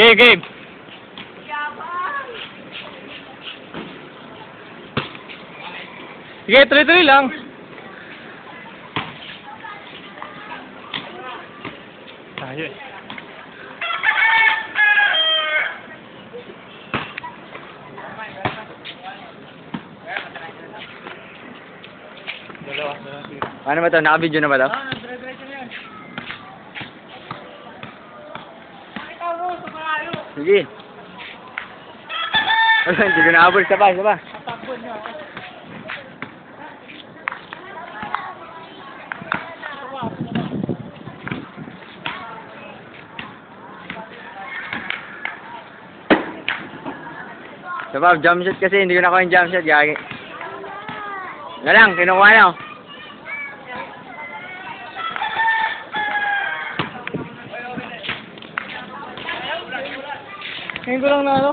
Game, game. Sige, tuloy-tuloy lang. Tayo eh. Ano ba ito? Naka-video na ba ito? Sige. Hindi ko na-abol. Isa pa, isa pa. Isa pa, jump shot kasi. Hindi ko nakuha yung jump shot. Gagi. Nga lang, kinukuha na ako. Ngayon ko lang na ano.